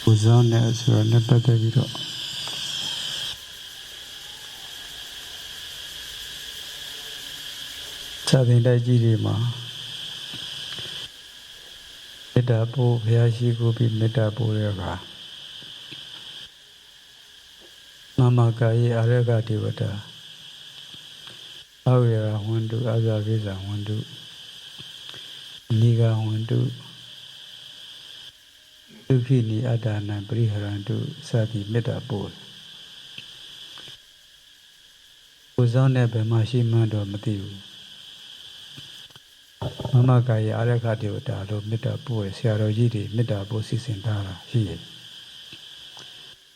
ကိုစောင်းနဲ့ဆိုတော့နဲ့ပတ်သက်ပြီးတော့စာသင်တိုက်ကြီးတွေမှာမေတ္တာပို့ဘုရားရှိခိုးပြီးမေတ္တာပို့ရတာမမကာယေအာရကဒေဝတာအဝေရဝန္တုအာဇာဝိဇာဝန္တုနိဂဝန္တုဒုက္ခိနိအတ္တနံပရိဟရန္တုစသည်မေတ္တာပို့ကိုစောင်းနဲ့ဘယ်မှရှိမှန်းတော့မသိဘူးမမကာယေအာရကဒေဝတာလို့မေတ္တာပို့ရဆရာတော်ကြီးတွေမေတ္တာပို့စီစဉ်ထားတာရှိတယ်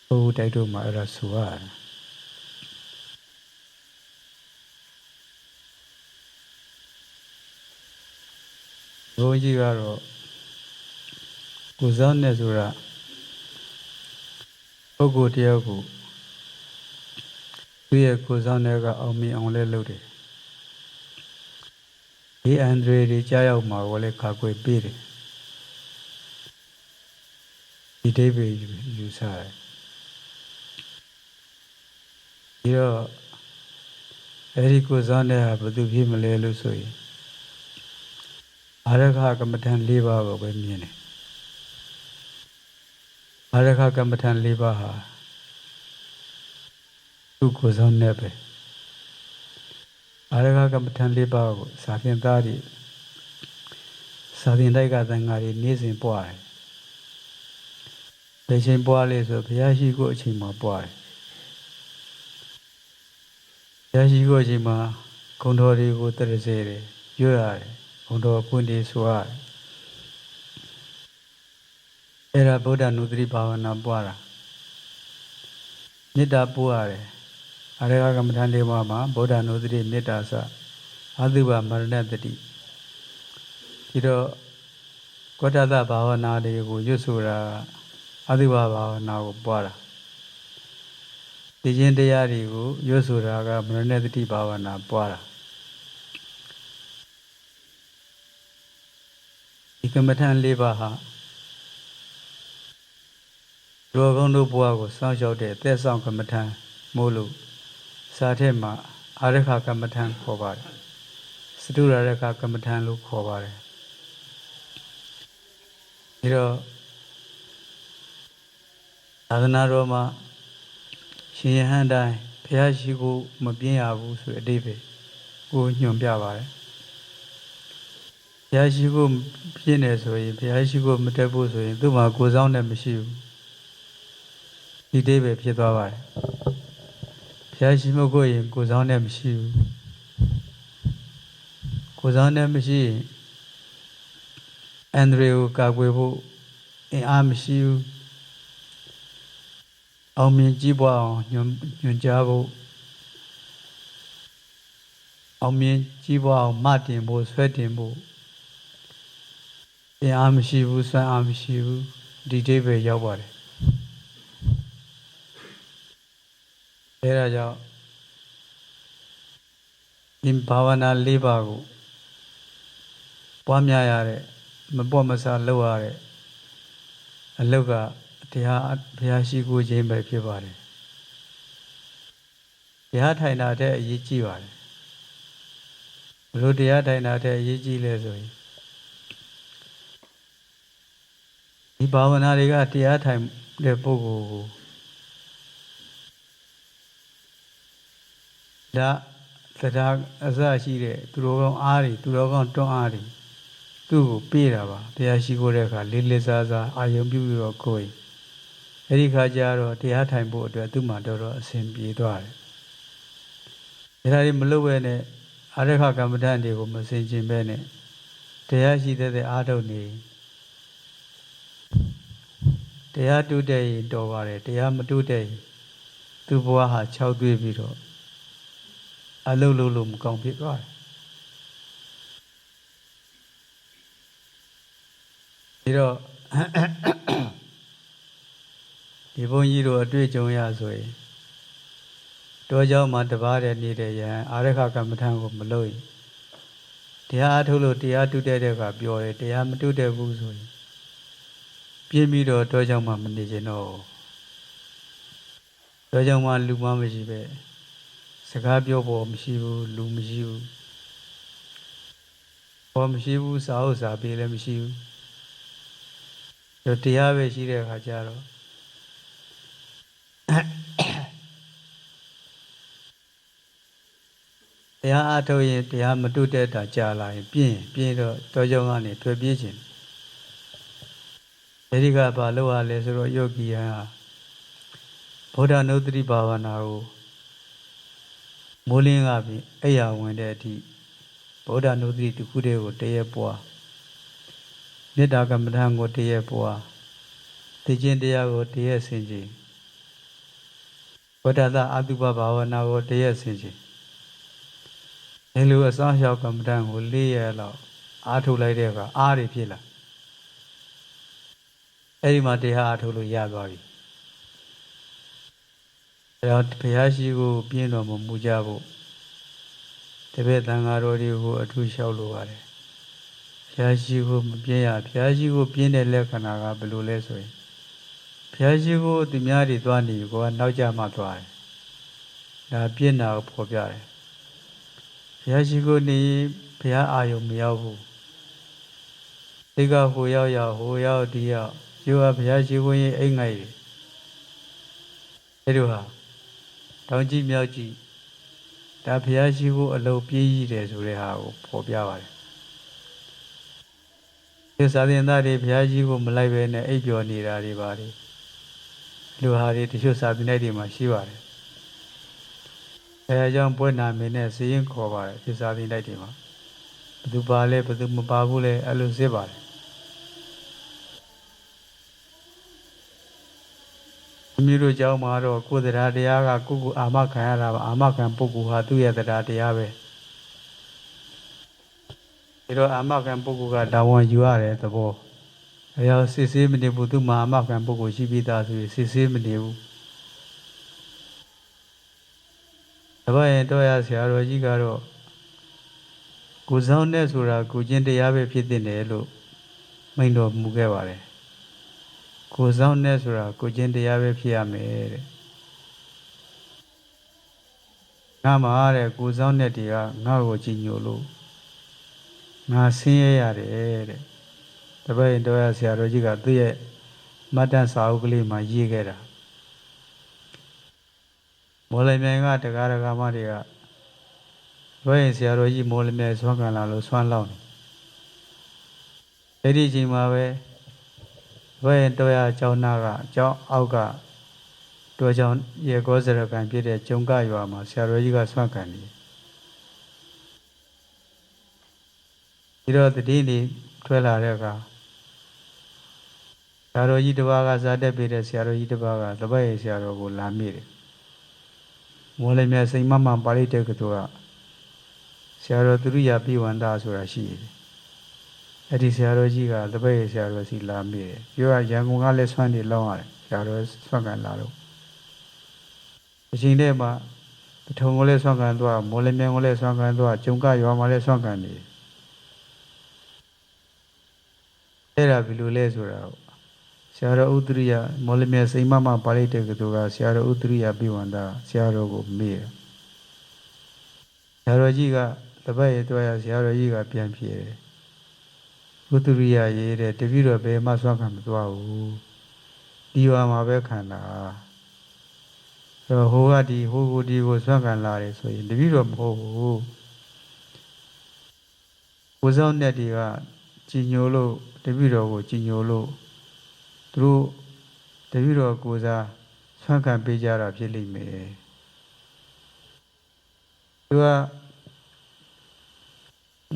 ဘုရားတိုက်တို့မှာအဲ့ဒါဆိုရတယ်ဘုန်းကြီးကတော့ကိုစောင်းနဲ့ဆိုတာပုဂ္ဂိုလ်တယောက်ကိုသူ့ရဲ့ကိုစောင်းနဲ့ကအောင်မြင်အောင်လဲလုပ်တယ်ဒီအန္တရာယ်တွေကြားရောက်မှာကိုလည်းခါကွယ်ပေးတယ်ဒီဒိဗေယူဆတယ်ဒီတော့အဲဒီကိုစောင်းနဲ့ဟာဘယ်သူဖြစ်မလဲလို့ဆိုရင်အာရခကမ္မထံ၄ပါးကိုပဲမြင်တယ်အာရခကမ္မထံ၄ပါးဟာသူ့ကိုယ်ဆောင်နဲ့ပဲအာရခကမ္မထံ၄ပါးကိုစာသင်သားတွေစာသင်တိုက်ကသံဃာတွေနေ့စဉ်ပွားတယ်ဘယ်ချိန်ပွားလဲဆိုဘုရားရှိခိုးအချိန်မှာပွားတယ်ဘုရားရှိခိုးအချိန်မှာဂုဏ်တော်တွေကိုတရစေတယ်ရွတ်ရတယ်ဂုဏ်တော်ပွင့်တွေဆိုရတယ်အဲ့ဒါဗုဒ္ဓနုတ္တိဘာဝနာပွားတာမေတ္တာပို့ရတယ်အာရကကမ္မဋ္ဌာန်း၄ပါးမှာဗုဒ္ဓနုတ္တိမေတ္တာစအသုဘမရဏတတိဒီတော့ကောဋ္ဌသဘာဝနာတွေကိုရွတ်ဆိုတာအသုဘဘာဝနာကိုပွားတာသိခြင်းတရားတွေကိုရွတ်ဆိုတာကမရဏတတိဘာဝနာပွားတာဒီကမ္မဋ္ဌာန်း၄ပါးဟာရောကောင်းတို့ဘဝကိုစောင့်ရှောက်တဲ့သက်ဆောင်ကမ္မဋ္ဌာန်းမို့လို့စာထက်မှာအာရခကမ္မဋ္ဌာန်းခေါ်ပါတယ်စတုရရခကမ္မဋ္ဌာန်းလို့ခေါ်ပါတယ်ဒီတော့သာသနာတော်မှာရှင်ယဟန်တိုင်းဘုရားရှိခိုးမပြင်းရဘူးဆိုတဲ့အဓိပ္ပာယ်ကိုညွှန်ပြပါတယ်ဘုရားရှိခိုးပြင်းတယ်ဆိုရင်ဘုရားရှိခိုးမတက်ဖို့ဆိုရင်သူ့မှာကိုယ်ဆောင်နဲ့မရှိဘူးဒီအဓိပ္ပာယ်ဖြစ်သွားပါတယ်ဘုရားရှိခိုးရင်ကိုယ်ဆောင်နဲ့မရှိဘူးကိုယ်ဆောင်နဲ့မရှိရင်အန္တရာယ်ကိုကာကွယ်ဖို့အင်အားမရှိဘူးအောင်မြင်ကြီးပွားအောင်ညွှန်ကြားဖို့အောင်မြင်ကြီးပွားအောင်မတင်ဖို့ဆွဲတင်ဖို့အင်အားမရှိဘူးစွမ်းအားမရှိဘူးဒီအဓိပ္ပာယ်ရောက်ပါတယ်အဲဒါကြောင့်ဒီဘာဝနာ၄ပါးကိုပွားများရတဲ့မပေါ့မဆလုပ်ရတဲ့အလုတ်ကတရားဘုရားရှိခိုးခြင်းပဲဖြစ်ပါတယ်တရားထိုင်တာတဲ့အရေးကြီးပါတယ်ဘယ်လိုတရားထိုင်တာတဲ့အရေးကြီးလဲဆိုရင်ဒီဘာဝနာတွေကတရားထိုင်တဲ့ပုဂ္ဂိုလ်ကိုဒါတရားအစရှိတဲ့သူတော်ကောင်းအားတွေသူတော်ကောင်းတွန်းအားတွေသူ့ကိုပေးတာပါတရားရှိခိုးတဲ့အခါလေးလေးစားစားအာယုံပြုပြီးတော့ကိုယ်အဲ့ဒီခါကျတော့တရားထိုင်ဖို့အတွက်သူ့မှာတော်တော်အဆင်ပြေသွားတယ်ဒါတွေမလုပ်ဘဲနဲ့အာရခကမ္မဋ္ဌာန်းတွေကိုမဆင်ခြင်ဘဲနဲ့တရားရှိတဲ့အားထုတ်နေတရားတုတဲ့ရင်တော်ပါတယ်တရားမတုတဲ့ရင်သူ့ဘဝဟာ၆သွေးပြီးတော့အလုံးလုံးလို့မကောင်းဖြစ်သွားတယ်ဒီတော့ဒီဘုန်းကြီးတို့အတွေ့အကြုံရဆိုရင်တောเจ้าမှာတပါးတည်းနေတဲ့ယဟန်အာရခကမ္မဋ္ဌာန်းကိုမလို့ရင်တရားအထုတ်လို့တရားတုတဲ့တဲ့ကပြောတယ်တရားမတုတဲ့ဘူးဆိုရင် ပြင်းပြီးတော့တောကြောင်မှမနေခြင်းတော့တောကြောင်မှလူမမရှိပဲစကားပြောဖို့မရှိဘူးလူမရှိဘူးဘောမရှိဘူးစာဥစာပြေလည်းမရှိဘူးတရားပဲရှိတဲ့အခါကျတော့တရားအားထုတ်ရင်တရားမတုတဲ့တာကြာလာရင်ပြင်းတော့တောကြောင်ကနေထွက်ပြေးခြင်းဒီကဘာလို့ ရလဲဆိုတော့ယောဂီဟာဗုဒ္ဓနုတ္တိဘာဝနာကိုမိုးလင်းကပြီးအဲ့ရဝင်တဲ့အထိဗုဒ္ဓနုတ္တိတစ်ခုတည်းကိုတရက်ပွားမေတ္တာကမ္မဋ္ဌာန်းကိုတရက်ပွားသိခြင်းတရားကိုတရက်ဆင်ခြင်ဗုဒ္ဓသာအတုပဘာဝနာကိုတရက်ဆင်ခြင်ဒီလိုအစောင့်ရှောက်ကမ္မဋ္ဌာန်းကို၄ရက်လောက်အားထုတ်လိုက်တဲ့အခါအားတွေဖြစ်လာအဲ့ဒီမှာတရားအားထုတ်လို့ရသွားပြီအဲတော့ဘုရားရှိခိုးပြင်းတော်မူကြဖို့တပည့်သံဃာတော်တွေကိုအထူးလျှောက်လိုပါတယ်ဘုရားရှိခိုးမပြင်းရဘုရားရှိခိုးပြင်းတဲ့လက္ခဏာကဘယ်လိုလဲဆိုရင်ဘုရားရှိခိုးသူများတွေသွားနေကိုကနောက်ကျမှသွားတယ်ဒါပြင်းတာကိုဖော်ပြတယ်ဘုရားရှိခိုးနေဘုရားအာယုံမရောက်ဘူးဒီကဟိုရောက်ဒီရောက်ကျိုးကဘုရားရှိခိုးရင်အိမ်ငိုက်တယ်အဲ့လိုဟာတောင်ကြည့်မြောက်ကြည့်ဒါဘုရားရှိခိုးအလုံးပြည့်ရည်တယ်ဆိုတဲ့ဟာကိုဖော်ပြပါတယ်ဒီသာသနာ့တွေဘုရားရှိခိုးမလိုက်ပဲနဲ့အိပ်ပျော်နေတာတွေပါတယ်လူဟာတွေတချို့သာသနာ့တွေမှာရှိပါတယ်အဲအကြောင်းပွဲနာမည်နဲ့စည်ရင်ခေါ်ပါတယ်ဒီသာသနာ့တွေမှာဘယ်သူပါလဲဘယ်သူမပါဘူးလဲအဲ့လိုစစ်ပါတယ်မျိုးတို့ကြောင်းမှာတော့ကိုယ်တရားတရားကကိုအာမခံရတာပါအာမခံပုဂ္ဂိုလ်ဟာသူ့ရဲ့တရားတရားပဲဒီတော့အာမခံပုဂ္ဂိုလ်ကတာဝန်ယူရတယ်သဘောအဲရောက်စစ်ဆေးမနေဘူးသူမှာအာမခံပုဂ္ဂိုလ်ရှိပြီးသားဆိုရင်စစ်ဆေးမနေဘူးဒါပေမဲ့တော့ရဆရာတော်ကြီးကတော့ကိုယ်ဆောင်တဲ့ဆိုတာကိုချင်းတရားပဲဖြစ်တဲ့တယ်လို့မိန့်တော်မူခဲ့ပါတယ်ကိုယ်ဆောင်တဲ့ဆိုတာကိုချင်းတရားပဲဖြစ်ရမယ်တဲ့ငါမှာတဲ့ကိုယ်ဆောင်တဲ့တွေကငါ့ကိုကြည်ညိုလို့ငါဆင်းရဲရတယ်တဲ့တပည့်တော်ရဆရာတော်ကြီးကသူ့ရဲ့မတ္တစာအုပ်ကလေးမှာရေးခဲ့တာမော်လမြိုင်ကတရားဒဂမတွေကဘယ်ရင်ဆရာတော်ကြီးမော်လမြိုင်ဆွမ်းခံလာလို့ဆွမ်းလောင်းတယ်အဲ့ဒီအချိန်မှာပဲဘယ်ရင်တော်ရအကြောင်းနာကအကြောင်းအောက်ကတော်ကြောင့်ရေကောစရကံဖြစ်တဲ့ကျုံကရွာမှာဆရာတော်ကြီးကဆွမ်းခံနေဒီတော့တတိနေထွဲလာတဲ့အခါဆရာတော်ကြီးတစ်ပါးကဇာတက်ပေးတဲ့ဆရာတော်ကြီးတစ်ပါးကတပည့်ဆရာတော်ကိုလာမိတယ်မော်လမြိုင်စိန်မမှန်ပါဠိတက္ကသိုလ်ကဆရာတော်သူရိယပိဝန္ဒဆိုတာရှိတယ်အဲ့ဒီဆရာတော်ကြီးကတပည့်ဆရာတော်စီလာမိတယ်ပြောရရန်ကုန်ကလည်းဆွမ်းနေလောင်းရတယ်ဆရာတော်ဆွမ်းကန်လာတော့အချိန်တည်းမှာပထုံကိုလည်းဆွမ်းကန်သွားမော်လမြိုင်ကိုလည်းဆွမ်းကန်သွားကျုံကရွာမှာလည်းဆွမ်းကန်နေအဲ့ဒါဘယ်လိုလဲဆိုတာဆရာတော်ဥဒ္ဒရိယမော်လမြိုင်စိန်မမှပါဠိတက္ကသိုလ်ကဆရာတော်ဥဒ္ဒရိယပိဝန္ဒဆရာတော်ကိုမေးတယ်ဆရာတော်ကြီးကတပည့်ရဲ့တွေ့ရဆရာတော်ကြီးကပြန်ပြေတယ်ဥဒ္ဒရိယရေးတဲ့တပည့်တော်ဘယ်မှဆွမ်းခံမသွားဘူးဒီဝါမှာပဲခံတာဟိုကဒီဟိုကိုဒီကိုဆွမ်းခံလာတယ်ဆိုရင်တပည့်တော်မဟုတ်ဘူးကိုစောင်းနဲ့တွေကကြည်ညိုလို့တပည့်တော်ကိုကြည်ညိုလို့သူတို့တပည့်တော်ကိုစားဆွမ်းခံပေးကြတာဖြစ်လိမ့်မယ်သူက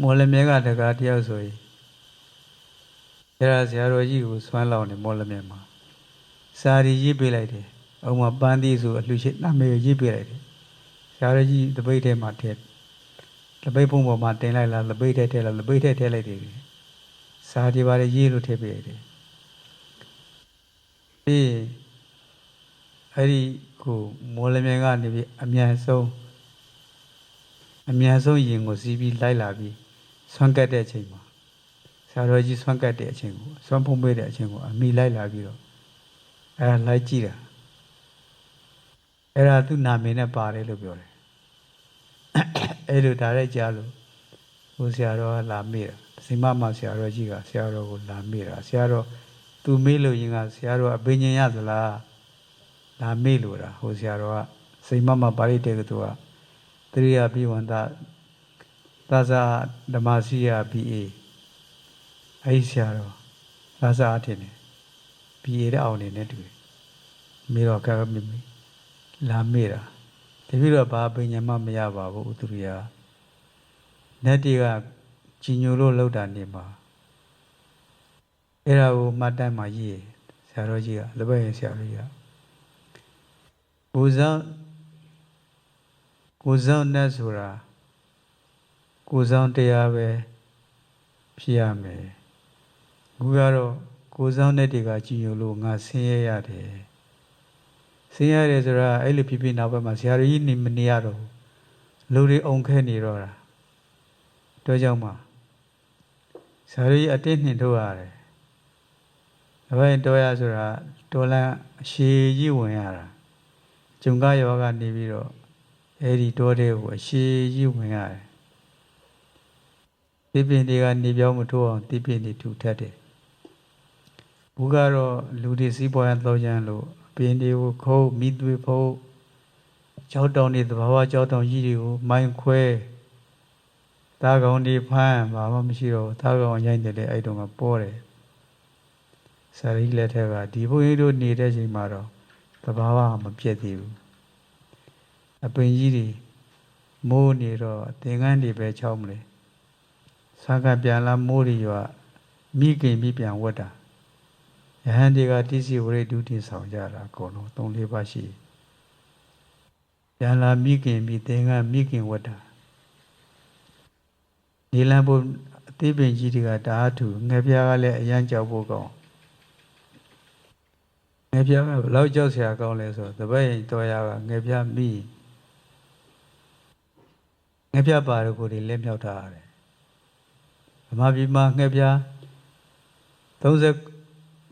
မော်လမြိုင်ကတကားတယောက်ဆိုရင်အဲ့ဒါဆရာတော်ကြီးကိုဆွမ်းလောင်းတယ်မော်လမြိုင်မှာစာရီရေးပေးလိုက်တယ်အုံမှာပန်းသီးဆိုအလှရှိနာမည်ရေးပေးလိုက်တယ်ဆရာတော်ကြီးတပိတ်ထဲမှာထည့်တပိတ်ဖုံးပေါ်မှာတင်လိုက်လားတပိတ်ထဲထည့်လားတပိတ်ထဲထည့်လိုက်တယ်စာဒီပါလေရေးလို့ထည့်ပေးရတယ်ပြီးအဲ့ဒီကိုမော်လမြိုင်ကနေပြီးအမြန်ဆုံးရင်ကိုစီးပြီးလိုက်လာပြီးဆွမ်းကတ်တဲ့အချိန်မှာဆ ဆရာတော်ကြီးဆွမ်းကတ်တဲ့အချိန်ကိုဆွမ်းဖုံးပေးတဲ့အချိန်ကိုအမိလိုက်လာပြီးတော့အဲ့ဒါလိုက်ကြည့်တာအဲ့ဒါသူ့နာမည်နဲ့ပါတယ်လို့ပြောတယ်အဲ့လိုဒါရိုက်ကြားလို့ဟိုဆရာတော်ကလာမေးတာစီမဆရာတော်ကြီးကဆရာတော်ကိုလာမေးတာဆရာတော်သူမေးလို့ရင်ကဆရာတော်အပင်ញင်ရသလားလာမေးလို့တာဟိုဆရာတော်ကစိမပါဠိတေကသူကတရိယာပိဝန္တသာသဓမ္မစီယ BA အဲ့ဆရာတော်သာသအထင်တယ် BA တဲ့အောင်နေနဲ့တူတယ်မေးတော့ကလာမေးတာတပည့်တော့ဘာပင်ញံမှမရပါဘူးဥတ္တရိယာနတ်တွေကကြီးညိုလို့လောက်တာနေမှာအဲ့ဒါကိုမှတ်တမ်းမှာရေးဆရာတော်ကြီးကလက်ပတ်ရင်ဆရာတော်ကြီးကကိုစောင်းနဲ့ဆိုတာကိုစောင်းတရားပဲဖြစ်ရမယ်ခုကတော့ကိုစောင်းနဲ့တွေကကြီးညိုလို့ငါဆင်းရဲရတယ်ဆင်းရဲတယ်ဆိုတာအဲ့လိုဖြစ်နောက်ဘက်မှာဆရာတော်ကြီးနေမနေရတော့လူတွေအုံခဲနေတော့တာတော့ကြောင့်မှဆရာတော်ကြီးအတင်းနှင်ထုတ်ရတယ်ဒါပေမဲ့တော်ရဆိုတာတော်လန်အရှိကြီးဝင်ရတာဂျုံကယောကနေပြီးတော့အဲ့ဒီတောတဲ့ကိုအရှိကြီးဝင်ရတယ်တိပင်တွေကနေပြောင်းမထိုးအောင်တိပင်တွေထူထပ်တယ်ဘုကတော့လူတွေစီးပွားရတော့ကြလို့ပင်တွေကိုခုတ်မိသွေးဖုတ်ကြောက်တောင်တွေသဘာဝကြောက်တောင်ကြီးတွေကိုမိုင်းခွဲသားကောင်တွေဖမ်းဘာမှမရှိတော့သားကောင်ရိုက်တယ်လေအဲ့တုန်းကပေါ်တယ်ဆရာကြီးလက်ထက်ကဒီဘုန်းကြီးတို့နေတဲ့ချိန်မှာတော့သဘာဝမပြတ်သေးဘူးအပင်ကြီးတွေမိုးနေတော့သင်္ကန်းတွေပဲချောင်းမလဲဆာကပြန်လာမိုးတွေရွာမိခင်ပြီးပြန်ဝတ်တာယဟန်တွေကတိစီဝရိဒုတိဆောင်ကြတာအကုန်လုံး3-4ပါးရှိပြန်လာမိခင်ပြီးသင်္ကန်းမိခင်ဝတ်တာနေလန်းဖို့အသေးပင်ကြီးတွေကတအားထူငှက်ပြားကလည်းအရန်ကြောက်ဖို့ကောင်းငှက်ပြားကဘယ်လောက်ကြောက်စရာကောင်းလဲဆိုတော့တပည့်ရင်တော်ရကငှက်ပြားမိငှက်ပြားပါရကိုတွေလက်မြောက်ထားရတယ်ဗမာပြည်မှာငှက်ပြား30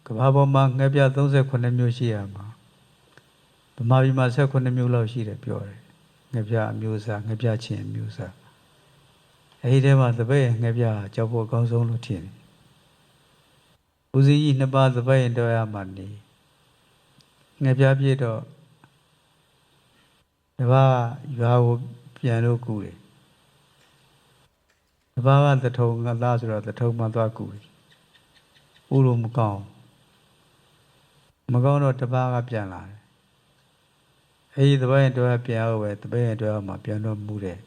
ကမ္ဘာပေါ်မှာငှက်ပြား38မျိုးရှိရမှာဗမာပြည်မှာ18မျိုးလောက်ရှိတယ်ပြောတယ်ငှက်ပြားအမျိုးအစားငှက်ပြားချင်းအမျိုးအစားအဲဒီထဲမှာသပည့်ရဲ့ငှက်ပြားကြောက်ဖို့အကောင်းဆုံးလို့ထင်တယ်ဦးစီးကြီး2ပါးသပည့်ရင်တော်ရမှာနေငှက်ပြားပြည့်တော့တပါးရွာကိုပြန်လို့ကူတယ်တပါးကသထုံငသားဆိုတော့သထုံမှသွားကူတယ်ဥလို့မကောင်းတော့တပါးကပြန်လာတယ်အဲဒီတပည့်ရင်တော်ရပြန်အောင်ပဲတပည့်ရင်တော်ရမှာပြန်တော့မူတယ်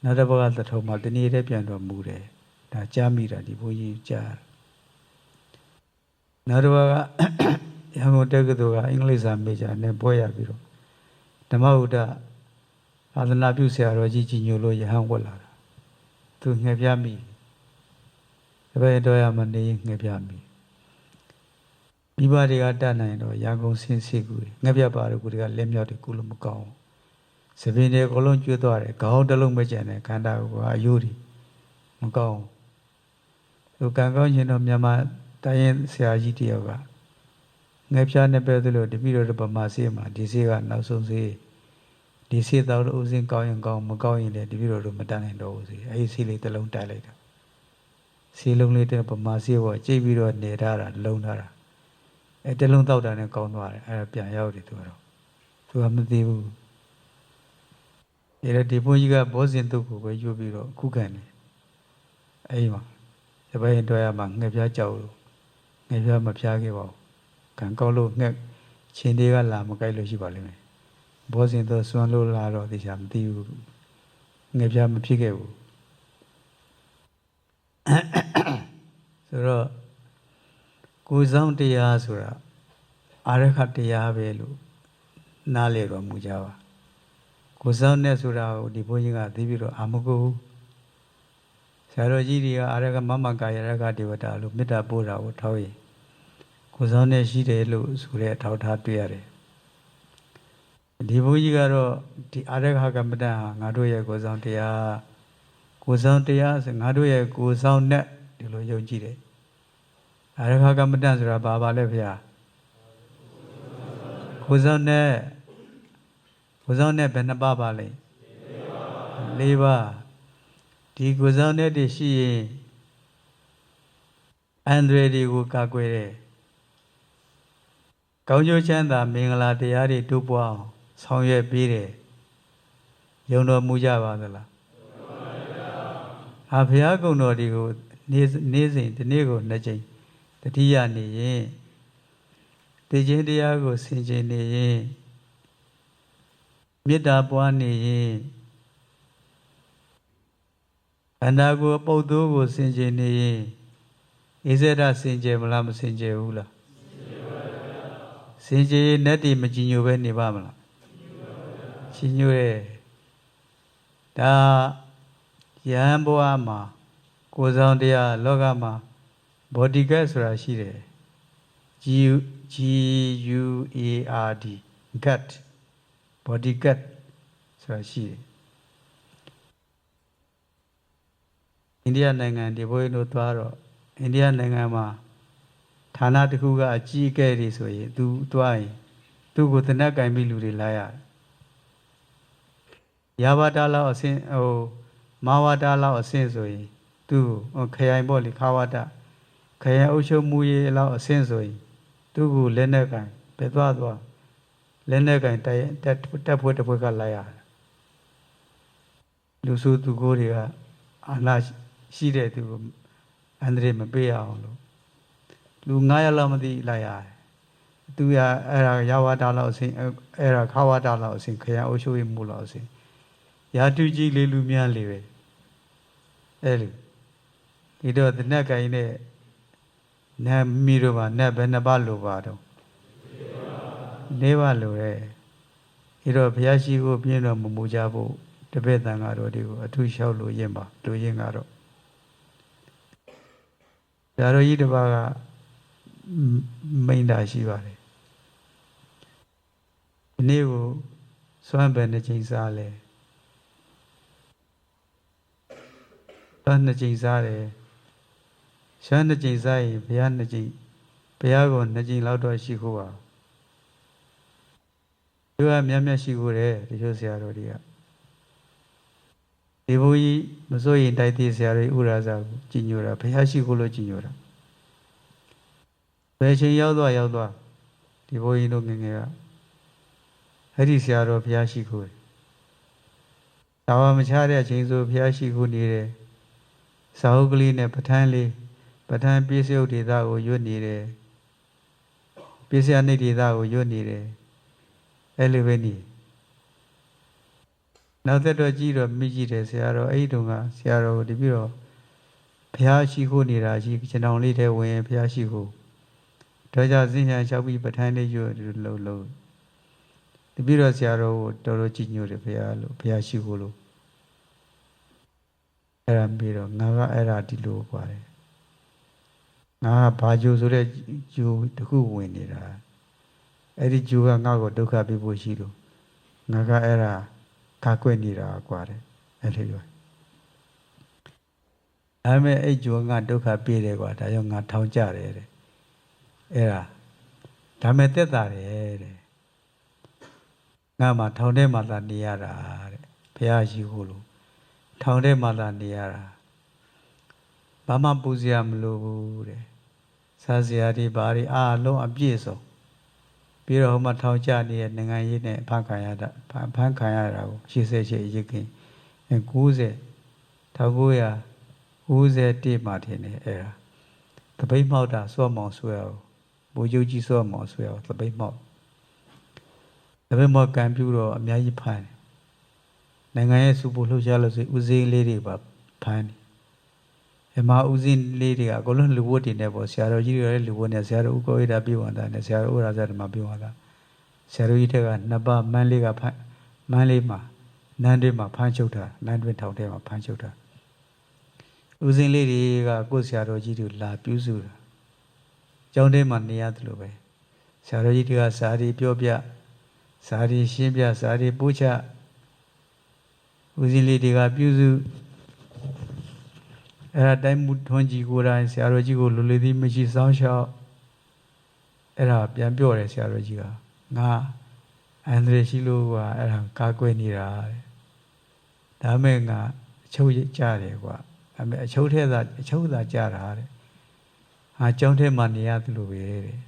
နောက်တစ်ပတ်ကသထုံမှာတနေ့တည်းပြန်တော့မူတယ်ဒါကြားမိတာဒီဘုန်းကြီးကြားနောက်တစ်ပတ်ကရန်ကုန်တက္ကသိုလ်ကအင်္ဂလိပ်စာမေဂျာနဲ့ပွဲရပြီးတော့ဓမ္မဥဒ္ဒသာသနာပြုဆရာတော်ကြီးကြီးညိုလို့ရဟန်းဝတ်လာတာသူငှက်ပြမိတပည့်တော်ရမနေငှက်ပြမိမိဘတွေကတတ်နိုင်တော့ရန်ကုန်ဆင်းစီကူငှက်ပြပါတော့ကူတွေကလက်မြောက်တွေကူလို့မကောင်းစပင်းတွေအကုန်လုံးကျွတ်သွားတယ်ခေါင်းတစ်လုံးမကျန်တဲ့ခန္ဓာကိုအယိုးတွေမကောင်းသူကံကောင်းရင်တော့မြန်မာတိုင်းရင်ဆရာကြီးတယောက်ကငှက်ပြားနဲ့ပဲသလိုတပိတော့ဗမာဆေးမှာဒီဆေးကနောက်ဆုံးဆေးဒီဆေးတော့ဥစဉ်ကောင်းရင်ကောင်းမကောင်းရင်လည်းတပိတော့မတတ်နိုင်တော့ဘူးဆေးအဲဒီဆေးလေးတစ်လုံးတိုက်လိုက်တာဆေးလုံးလေးတဲ့ဗမာဆေးပေါ်ကြိတ်ပြီးတော့နေထားတာလုံးထားတာအဲတစ်လုံးတောက်တာနဲ့ကောင်းသွားတယ်အဲဒါပြန်ရောက်တယ်သူကမသိဘူးဒီဘုန်းကြီးကဘောဇင်တုတ်ကိုပဲယူပြီးတော့ခုခံတယ်အဲဒီမှာတပည့်ရင်တော်ရမှာငှက်ပြားကြောက်လို့ငှက်ပြားမဖျားခဲ့ပါဘူးကံကောက်လို့ငှက်ချင်းတွေကလာမကြိုက်လို့ရှိပါလိမ့်မယ်ဘောဇင်တုတ်စွန့်လို့လာတော့သိချာမသိဘူးငှက်ပြားမဖြစ်ခဲ့ဘူးဆိုတော့ကိုယ်ဆောင်တရားဆိုတာအာရခတရားပဲလို့နားလည်တော်မူကြပါကိုယ်ဆောင်နဲ့ဆိုတာကိုဒီဘုန်းကြီးကသိပြီးတော့အာမကိုဆရာတော်ကြီးတွေကအာရကမမကာယရကဒေဝတာလို့မေတ္တာပို့တာကိုထောက်ရင်ကိုယ်ဆောင်နဲ့ရှိတယ်လို့ဆိုတဲ့အထောက်ထားတွေ့ရတယ်ဒီဘုန်းကြီးကတော့ဒီအာရခကမ္မဋ္ဌာန်းဟာငါတို့ရဲ့ကိုယ်ဆောင်တရားဆိုငါတို့ရဲ့ကိုယ်ဆောင်နဲ့ ဒီလိုယုံကြည်တယ်အရခကမ္မဋ္ဌာန်းဆိုတာဘာလဲဗျာကိုယ်ဆောင်နဲ့ဘယ်နှပါပါလဲ၄ပါးဒီကိုယ်ဆောင်တဲ့တည်းရှိရင်အန္တရာယ်တွေကိုကာကွယ်တယ်ကောင်းကျိုးချမ်းသာမင်္ဂလာတရားတွေတိုးပွားအောင်ဆောင်ရွက်ပေးတယ်ယုံတော်မူကြပါသလားဘုရားကုံတော်တွေကိုနေ့စဉ်ဒီနေ့ကိုနှစ်ကြိမ်တတိယနေရင်သိခြင်းတရားကိုဆင်ခြင်နေရင်မေတ္တာပွားနေရင်အန္တာကိုပုတ်သိုးကိုဆင်ခြင်နေရင်ဣဇဒဆင်ခြင်မလားမဆင်ခြင်ဘူးလားဆင်ခြင်ရင်နဲ့တည်မကြည်ညိုပဲနေပါမလားကြည်ညိုရဲ့ဒါယဟန်ဘဝမှာကိုယ်ဆောင်တရားလောကမှာဘောဓိကတ်ဆိုတာရှိတယ် GUARD gut body gut ဆိုတာရှိတယ်အိန္ဒိယနိုင်ငံဒီဘိုးတို့သွားတော့အိန္ဒိယနိုင်ငံမှာဌာနတစ်ခုကအကြီးအကဲတွေဆိုရင်သူသွားရင်သူ့ကိုတနက်ကင်ပြီးလူတွေလာရတယ်ယာဝတာလောက်အဆင့်မာဝတာလောက်အဆင့်ဆိုရင်သူ့ခရိုင်ပေါ့လေခါဝတာခရိုင်အုပ်ချုပ်မှုရေးလောက်အဆင့်ဆိုရင်သူ့ကိုလက်နဲ့ကင်ပဲသွားလက်နဲ့ကင်တက်ဖွဲ့တစ်ဖွဲ့ကလိုက်ရတယ်လူစုသူကိုတွေကအာဏာရှိတဲ့သူကိုအန္တရာယ်မပေးရအောင်လို့လူ900လောက်မသိလိုက်ရတယ်သူရအဲ့ဒါယာဝတာလောက်အဆင့်အဲ့ဒါခါဝတာလောက်အဆင့်ခရိုင်အုပ်ချုပ်ရေးမှုလောက်အဆင့်ရာတူကြီးလေးလူများလေးပဲအဲ့လိုဒီတော့တနက်ကင်နဲ့နတ်မီတို့ပါနတ်ဘယ်နှပါလိုပါတော့၄ပါလိုတယ်ဒီတော့ဘုရားရှိခိုးပြင်းတော်မမူကြဖို့တပည့်တန်ဃာတော်တွေကိုအထူးလျှောက်လို့ရင်ပါလူရင်ကတော့ဇာတော်ကြီးတစ်ပါးကမိန်တာရှိပါတယ်ဒီနေ့ကိုစွမ်းပဲနှစ်ချိန်စားလဲစွမ်းနှစ်ချိန်စားတယ်စွမ်းနှစ်ချိန်စားရင်ဘုရားနှစ်ချိန်ဘုရားကိုနှစ်ချိန်လောက်တော့ရှိခိုးပါသူကမြတ်မြတ်ရှိခိုးတယ်ဒီလိုဆရာတော်တွေကဒီဘုန်းကြီးမစိုးရင်တိုက်သေးဆရာတော်ဥရာဇာကိုကြည်ညိုတာဘုရားရှိခိုးလို့ကြည်ညိုတာဘယ်ချိန်ရောက်သွားဒီဘုန်းကြီးတို့ငယ်ငယ်ကအဲ့ဒီဆရာတော်ဘုရားရှိခိုးတယ်ဒါမှမချတဲ့အချိန်ဆိုဘုရားရှိခိုးနေတယ်စာအုပ်ကလေးနဲ့ပဋ္ဌာန်းပြည့်စုံဒေသကိုရွတ်နေတယ်ပြည့်စုံနေဒေသကိုရွတ်နေတယ်အဲ့လိုပဲနေနောက်သက်တော့ကြည့်တော့မိကြည့်တယ်ဆရာတော်အဲ့ဒီတုန်းကဆရာတော်ဒီပြီးတော့ဘုရားရှိခိုးနေတာရှိကျွန်တော်လေးထဲဝင်ဘုရားရှိခိုးတော့ကြောင့်စဉ္ညာလျှောက်ပြီးပဋ္ဌာန်းလေးရွတ်လို့ဒီပြီးတော့ဆရာတော်ကိုတော်တော်ကြည်ညိုတယ်ဘုရားလို့ဘုရားရှိခိုးလို့အဲ့ဒါပြီးတော့ငါကအဲ့ဒါဒီလိုပါတယ်ငါကဘာဂျိုဆိုတဲ့ဂျိုတခုဝင်နေတာအဲ့ဒီဂျိုကငါ့ကိုဒုက္ခပေးဖို့ရှိလို့ငါကအဲ့ဒါခါကွက်နေတာကွာတယ်အဲ့လိုပြောဒါပေမဲ့အဲ့ဂျိုကငါဒုက္ခပေးတယ်ကွာဒါကြောင့်ငါထောင်ကြတယ်တဲ့အဲ့ဒါမဲ့တက်တာတယ်တဲ့ငါမှထောင်ထဲမှာသာနေရတာတဲ့ဘုရားရှိခိုးလို့ထောင်ထဲမှာသာနေရတာဘာမှပူစရာမလိုဘူးတဲ့စားစရာတွေဘာတွေအားလုံးအပြည့်စုံပြီးတော့ဟိုမှာထောင်ကျနေတဲ့နိုင်ငံရေးနဲ့ဖန်ခံရတာကို88အရေးကင်း90 1991မှာထင်တယ်အဲ့ဒါတပိတ်မှောက်တာစောမောင်ဆွဲအောင်ဘိုးချုပ်ကြီးစောမောင်ဆွဲအောင်တပိတ်မှောက်ကံပြူတော့အများကြီးဖမ်းတယ်နိုင်ငံရဲ့စုဖို့လှုပ်ရှားလို့ဆိုဦးစင်းလေးတွေပါဖမ်းတယ်အမဦးစင်းလေးတွေကအကုန်လုံးလူဝတ်တွေနဲ့ပေါ့ဆရာတော်ကြီးတွေလည်းလူဝတ်နဲ့ဆရာတော်ဦးကိုဝိဒါပြေဝန္တာနဲ့ဆရာတော်ဥရာဇဓမ္မပြေဝန္တာဆရာတော်ကြီးတွေကနှစ်ပါးမန်းလေးမှာနန်းတွင်းမှာဖမ်းချုပ်တာနန်းတွင်းထောင်ထဲမှာဖမ်းချုပ်တာဦးစင်းလေးတွေကကိုယ်ဆရာတော်ကြီးတွေလာပြုစုတာကျောင်းထဲမှာနေရတယ်လို့ပဲဆရာတော်ကြီးတွေကစာရီပြောပြစာရီရှင်းပြစာရီပို့ချဦးစင်းလေးတွေကပြုစု အဲ့ဒါတိုင်းမှုထွန်းကြီးကိုယ်တိုင်ဆရာတော်ကြီးကိုလူလေသည်မရှိစောင်းလျှောက်အဲ့ဒါပြန်ပြောတယ်ဆရာတော်ကြီးကငါအန္တရာယ်ရှိလို့ကအဲ့ဒါကာကွယ်နေတာတဲ့ဒါမဲ့ငါအချုပ်ကြတယ်ကွာအမေအချုပ်ထဲသာကြတာတဲ့ဟာကျောင်းထဲမှာနေရတယ်လို့ပဲတဲ့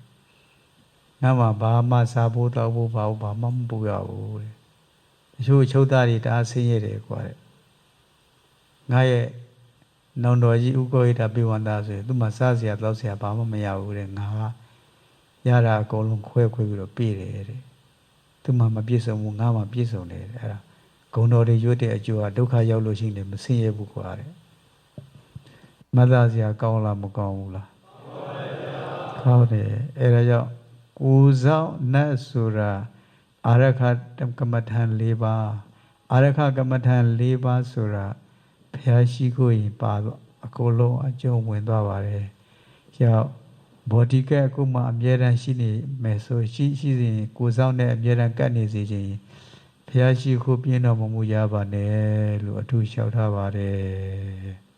ငါမှဘာမှစားဖို့တောက်ဖို့ဘာမှမပူရဘူးတဲ့တချို့အချုပ်သားတွေတအားဆင်းရဲတယ်ကွာတဲ့ငါရဲ့နောင်တော်ကြီးဥက္ကိုဣတာပိဝန္တာဆိုရင်သူမှစားစရာတောက်စရာဘာမှမရဘူးတဲ့ငါရတာအကုန်လုံးခွဲပြီးတော့ပြေးတယ်တဲ့သူမှမပြည့်စုံဘူးငါမှပြည့်စုံတယ်တဲ့အဲ့ဒါဂုဏ်တော်တွေရွတ်တဲ့အကျိုးကဒုက္ခရောက်လို့ရှိရင်မဆင်းရဲဘူးကွာတဲ့မသစရာကောင်းလားမကောင်းဘူးလားကောင်းတယ်အဲ့ဒါကြောင့်ကိုယ်ဆောင်နတ်ဆိုတာအာရခကမ္မထံ၄ပါးအာရခကမ္မထံ၄ပါးဆိုတာဘုရားရှိခိုးရင်ပါတော့အကုန်လုံးအကျုံးဝင်သွားပါတယ်ကြောင့်ဘောဓိကအခုမှအမြဲတမ်းရှိနေမယ်ဆိုရှိစဉ်ကိုယ်ဆောင်နဲ့အမြဲတမ်းကပ်နေစေခြင်းဘုရားရှိခိုးပြင်းတော်မူရပါနဲ့လို့အထူးလျှောက်ထားပါတယ်